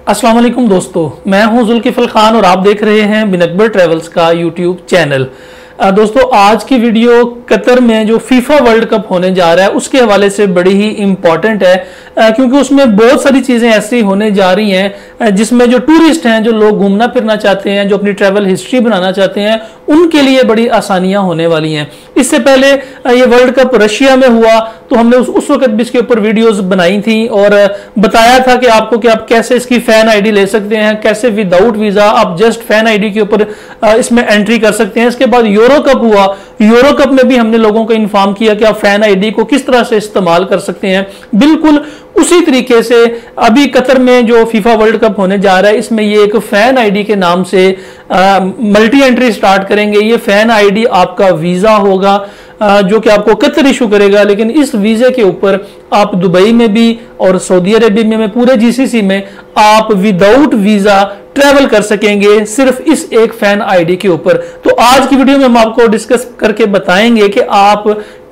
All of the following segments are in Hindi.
अस्सलाम वालेकुम दोस्तों, मैं हूं जुल्किफल खान और आप देख रहे हैं बिन अकबर ट्रेवल्स का यूट्यूब चैनल। दोस्तों, आज की वीडियो कतर में जो फीफा वर्ल्ड कप होने जा रहा है उसके हवाले से बड़ी ही इम्पॉर्टेंट है, क्योंकि उसमें बहुत सारी चीज़ें ऐसी होने जा रही हैं जिसमें जो टूरिस्ट हैं, जो लोग घूमना फिरना चाहते हैं, जो अपनी ट्रैवल हिस्ट्री बनाना चाहते हैं, उनके लिए बड़ी आसानियां होने वाली हैं। इससे पहले ये वर्ल्ड कप रशिया में हुआ तो हमने उस वक्त भी इसके ऊपर वीडियोस बनाई थी और बताया था कि आपको कि आप कैसे इसकी फैन आईडी ले सकते हैं, कैसे विदाउट वीजा आप जस्ट फैन आईडी के ऊपर इसमें एंट्री कर सकते हैं। इसके बाद यूरो कप हुआ, यूरो कप में भी हमने लोगों को इन्फॉर्म किया कि आप फैन आईडी को किस तरह से इस्तेमाल कर सकते हैं। बिल्कुल उसी तरीके से अभी कतर में जो फीफा वर्ल्ड कप होने जा रहा है, इसमें ये एक फैन आईडी के नाम से मल्टी एंट्री स्टार्ट करेंगे। ये फैन आईडी आपका वीजा होगा जो कि आपको कतर इशू करेगा, लेकिन इस वीजे के ऊपर आप दुबई में भी और सऊदी अरेबिया में पूरे जीसीसी में आप विदाउट वीजा ट्रैवल कर सकेंगे सिर्फ इस एक फैन आईडी के ऊपर। तो आज की वीडियो में हम आपको डिस्कस करके बताएंगे कि आप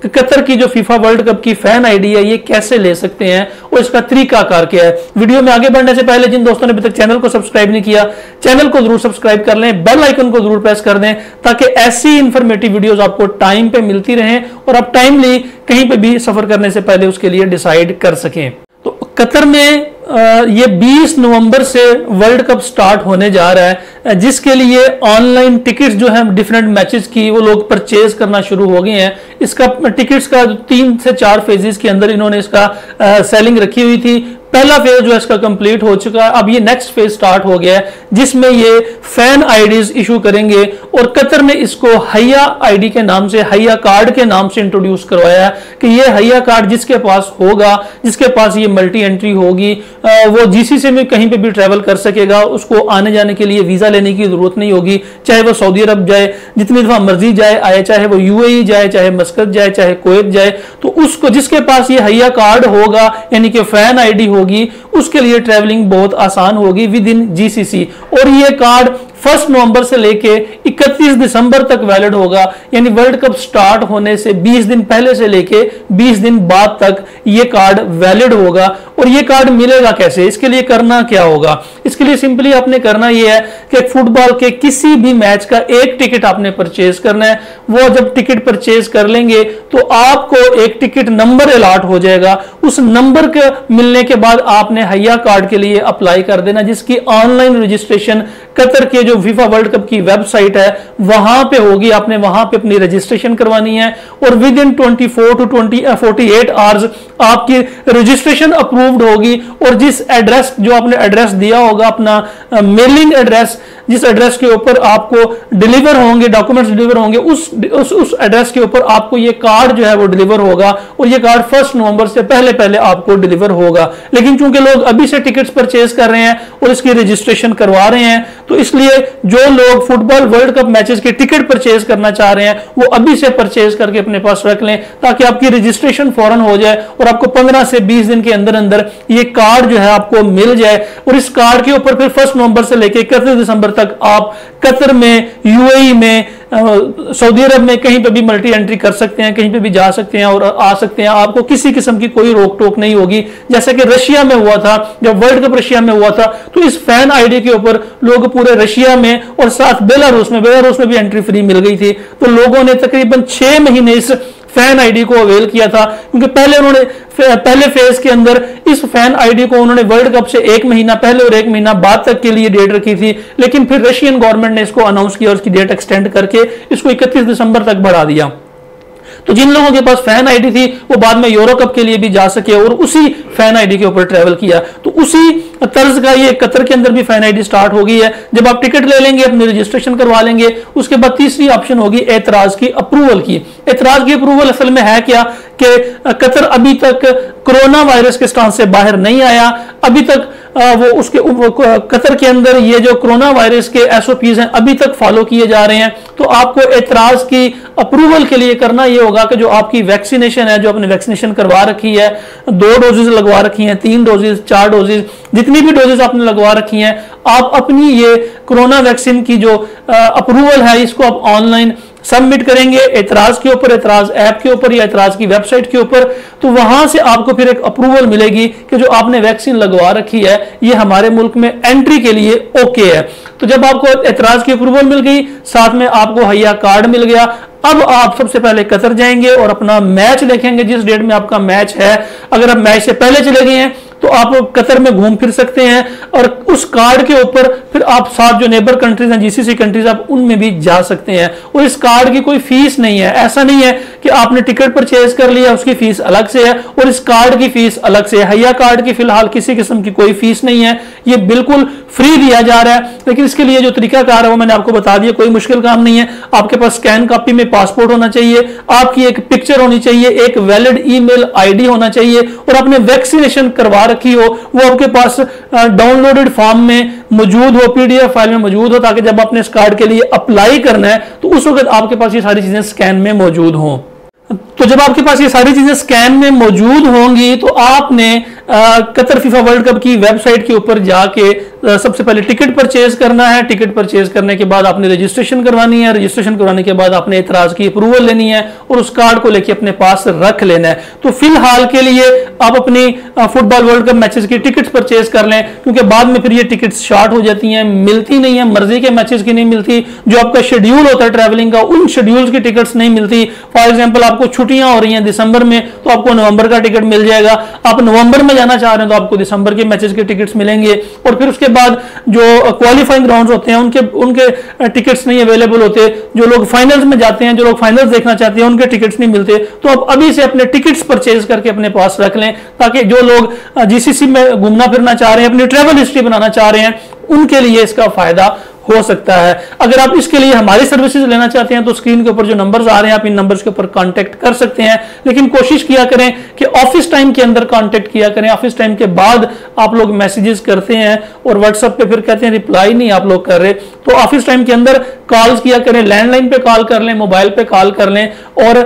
कतर की जो फीफा वर्ल्ड कप की फैन आईडी है ये कैसे ले सकते हैं और इसका तरीकाकार क्या है। वीडियो में आगे बढ़ने से पहले जिन दोस्तों ने अभी तक चैनल को सब्सक्राइब नहीं किया, चैनल को जरूर सब्सक्राइब कर लें, बेल आइकन को जरूर प्रेस कर दें ताकि ऐसी इंफॉर्मेटिव वीडियोस आपको टाइम पे मिलती रहें और आप टाइमली कहीं पे भी सफर करने से पहले उसके लिए डिसाइड कर सकें। तो कतर में ये 20 नवंबर से वर्ल्ड कप स्टार्ट होने जा रहा है, जिसके लिए ऑनलाइन टिकट्स जो है डिफरेंट मैचेस की वो लोग परचेज करना शुरू हो गए हैं। इसका टिकट्स का 3 से 4 फेजेस के अंदर इन्होंने इसका सेलिंग रखी हुई थी। पहला फेज जो है इसका कंप्लीट हो चुका है, अब ये नेक्स्ट फेज स्टार्ट हो गया है जिसमें ये फैन आईडीज इशू करेंगे और कतर ने इसको हैया आईडी के नाम से, हैया कार्ड के नाम से इंट्रोड्यूस करवाया कि ये हैया कार्ड जिसके पास होगा, जिसके पास ये मल्टी एंट्री होगी, वो जीसीसी में कहीं पे भी ट्रैवल कर सकेगा। उसको आने जाने के लिए वीजा लेने की जरूरत नहीं होगी, चाहे वो सऊदी अरब जाए, जितनी दफा मर्जी जाए आए, चाहे वो यूएई जाए, चाहे मस्कत जाए, चाहे कुवैत जाए, तो उसको जिसके पास ये हैया कार्ड होगा यानी कि फैन आईडी होगी उसके लिए ट्रैवलिंग बहुत आसान होगी विद इन जीसीसी। और ये कार्ड 1 नवंबर से लेके 31 दिसंबर तक वैलिड होगा, यानी वर्ल्ड कप स्टार्ट होने से 20 दिन पहले से लेके 20 दिन बाद तक ये कार्ड वैलिड होगा। और ये कार्ड मिलेगा कैसे, इसके लिए करना क्या होगा? इसके लिए सिंपली आपने करना ये है कि फुटबॉल के किसी भी मैच का एक टिकट आपने परचेज करना है। वो जब टिकट परचेज कर लेंगे तो आपको एक टिकट नंबर अलॉट हो जाएगा। उस नंबर के मिलने के बाद आपने हैया कार्ड के लिए अप्लाई कर देना, जिसकी ऑनलाइन रजिस्ट्रेशन कतर के जो फीफा वर्ल्ड कप की वेबसाइट है वहां पे होगी। आपने वहां पे अपनी रजिस्ट्रेशन करवानी है और विद इन 24 टू 48 आवर्स आपकी रजिस्ट्रेशन अप्रूव्ड होगी। और जिस एड्रेस, जो आपने एड्रेस दिया होगा अपना मेलिंग एड्रेस, जिस एड्रेस के ऊपर आपको डिलीवर होंगे डॉक्यूमेंट्स डिलीवर होंगे, उस एड्रेस के ऊपर आपको ये कार्ड जो है वो डिलीवर होगा। और ये कार्ड 1 नवंबर से पहले पहले आपको डिलीवर होगा। लेकिन चूंकि लोग अभी से टिकट्स परचेज कर रहे हैं और इसकी रजिस्ट्रेशन करवा रहे हैं, तो इसलिए जो लोग फुटबॉल वर्ल्ड कप मैचेस के टिकट परचेज करना चाह रहे हैं वो अभी से परचेज करके अपने पास रख लें ताकि आपकी रजिस्ट्रेशन फौरन हो जाए और आपको 15 से 20 दिन के अंदर अंदर ये कार्ड जो है आपको मिल जाए। और इस कार्ड के ऊपर फिर 1 नवंबर से लेकर 31 दिसंबर तक आप कतर में, यूएई में, सऊदी अरब में कहीं पे भी मल्टी एंट्री कर सकते हैं, कहीं पे भी जा सकते हैं और आ सकते हैं। आपको किसी किस्म की कोई रोक टोक नहीं होगी। जैसे कि रशिया में हुआ था, जब वर्ल्ड कप रशिया में हुआ था तो इस फैन आईडी के ऊपर लोग पूरे रशिया में और साथ बेलारूस में भी एंट्री फ्री मिल गई थी। तो लोगों ने तकरीबन 6 महीने इस फैन आईडी को अवेल किया था, क्योंकि पहले फेज के अंदर इस फैन आईडी को उन्होंने वर्ल्ड कप से 1 महीना पहले और 1 महीना बाद तक के लिए डेट रखी थी। लेकिन फिर रशियन गवर्नमेंट ने इसको अनाउंस किया और इसकी डेट एक्सटेंड करके इसको 31 दिसंबर तक बढ़ा दिया। तो जिन लोगों के पास फैन आईडी थी वो बाद में यूरो कप के लिए भी जा सके और उसी फैन आईडी के ऊपर ट्रैवल किया। तो उसी तर्ज का ये कतर के अंदर भी फैन आईडी स्टार्ट हो गई है। जब आप टिकट ले लेंगे, अपनी रजिस्ट्रेशन करवा लेंगे, उसके बाद तीसरी ऑप्शन होगी एतराज की अप्रूवल की। एतराज की अप्रूवल असल में है क्या कि कतर अभी तक कोरोना वायरस के स्टांस से बाहर नहीं आया। अभी तक कतर के अंदर ये जो कोरोना वायरस के एसओपीज हैं अभी तक फॉलो किए जा रहे हैं। तो आपको एतराज की अप्रूवल के लिए करना ये होगा कि जो आपकी वैक्सीनेशन है, जो आपने वैक्सीनेशन करवा रखी है, 2 डोजेज लगवा रखी हैं, 3 डोजेज, 4 डोजेज, जितनी भी डोजेज आपने लगवा रखी हैं, आप अपनी ये कोरोना वैक्सीन की जो अप्रूवल है इसको आप ऑनलाइन सबमिट करेंगे एतराज के ऊपर, एतराज ऐप के ऊपर या एतराज की वेबसाइट के ऊपर, तो वहां से आपको फिर एक अप्रूवल मिलेगी कि जो आपने वैक्सीन लगवा रखी है ये हमारे मुल्क में एंट्री के लिए ओके है। तो जब आपको एतराज की अप्रूवल मिल गई, साथ में आपको हया कार्ड मिल गया, अब आप सबसे पहले कतर जाएंगे और अपना मैच देखेंगे जिस डेट में आपका मैच है। अगर आप मैच से पहले चले गए हैं तो आप कतर में घूम फिर सकते हैं, और उस कार्ड के ऊपर फिर आप साथ जो नेबर कंट्रीज हैं, जीसीसी कंट्रीज, आप उनमें भी जा सकते हैं। और इस कार्ड की कोई फीस नहीं है। ऐसा नहीं है कि आपने टिकट परचेज कर लिया उसकी फीस अलग से है और इस कार्ड की फीस अलग से है। हया कार्ड की फिलहाल किसी किस्म की कोई फीस नहीं है, ये बिल्कुल फ्री दिया जा रहा है। लेकिन इसके लिए जो तरीकाकार है वो मैंने आपको बता दिया, कोई मुश्किल काम नहीं है। आपके पास स्कैन कॉपी में पासपोर्ट होना चाहिए, आपकी एक पिक्चर होनी चाहिए, एक वैलिड ईमेल आईडी होना चाहिए, और आपने वैक्सीनेशन करवा रखी हो वो आपके पास डाउनलोडेड फॉर्म में मौजूद हो, पीडीएफ फाइल में मौजूद हो, ताकि जब आपने इस कार्ड के लिए अप्लाई करना है तो उस वक्त आपके पास ये सारी चीजें स्कैन में मौजूद हों। तो जब आपके पास ये सारी चीजें स्कैन में मौजूद होंगी तो आपने कतर फीफा वर्ल्ड कप की वेबसाइट के ऊपर जाके सबसे पहले टिकट परचेज करना है। टिकट परचेज करने के बाद आपने रजिस्ट्रेशन करवानी है। रजिस्ट्रेशन करवाने के बाद आपने एतराज की अप्रूवल लेनी है और उस कार्ड को लेके अपने पास रख लेना है। तो फिलहाल के लिए आप अपनी फुटबॉल वर्ल्ड कप मैचेस की टिकट्स परचेज कर लें, क्योंकि बाद में फिर ये टिकट्स शॉर्ट हो जाती हैं, मिलती नहीं है, मर्जी के मैचेस की नहीं मिलती। जो आपका शेड्यूल होता है ट्रैवलिंग का, उन शेड्यूल्स की टिकट्स नहीं मिलती। फॉर एग्जाम्पल आपको छुट्टियां हो रही हैं दिसंबर में तो आपको नवंबर का टिकट मिल जाएगा। आप नवंबर में जाना चाह रहे हैं तो आपको दिसंबर के मैचेस के टिकट्स मिलेंगे। और फिर उसके बाद जो क्वालिफाइंग राउंड्स होते हैं उनके टिकट्स नहीं अवेलेबल होते। जो लोग फाइनल्स में जाते हैं, जो लोग फाइनल्स देखना चाहते हैं, उनके टिकट्स नहीं मिलते। तो आप अभी से अपने टिकट्स परचेज करके अपने पास रख लें, ताकि जो लोग जीसीसी में घूमना फिरना चाह रहे हैं, अपनी ट्रैवल हिस्ट्री बनाना चाह रहे हैं, उनके लिए इसका फायदा हो सकता है। अगर आप इसके लिए हमारी सर्विसेज लेना चाहते हैं तो स्क्रीन के ऊपर जो नंबर्स आ रहे हैं आप इन नंबर्स के ऊपर कांटेक्ट कर सकते हैं। लेकिन कोशिश किया करें कि ऑफिस टाइम के अंदर कांटेक्ट किया करें। ऑफिस टाइम के बाद आप लोग मैसेजेस करते हैं और व्हाट्सएप पे फिर कहते हैं रिप्लाई नहीं आप लोग कर रहे, तो ऑफिस टाइम के अंदर कॉल्स किया करें, लैंडलाइन पे कॉल कर लें, मोबाइल पे कॉल कर लें। और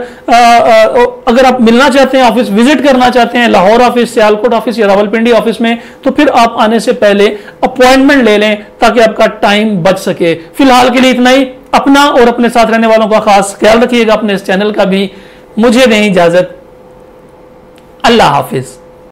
अगर आप मिलना चाहते हैं, ऑफिस विजिट करना चाहते हैं, लाहौर ऑफिस, सियालकोट ऑफिस या रावलपिंडी ऑफिस में, तो फिर आप आने से पहले अपॉइंटमेंट ले लें ताकि आपका टाइम बच सके। फिलहाल के लिए इतना ही। अपना और अपने साथ रहने वालों का खास ख्याल रखिएगा, अपने इस चैनल का भी। मुझे दें इजाजत। अल्लाह हाफिज।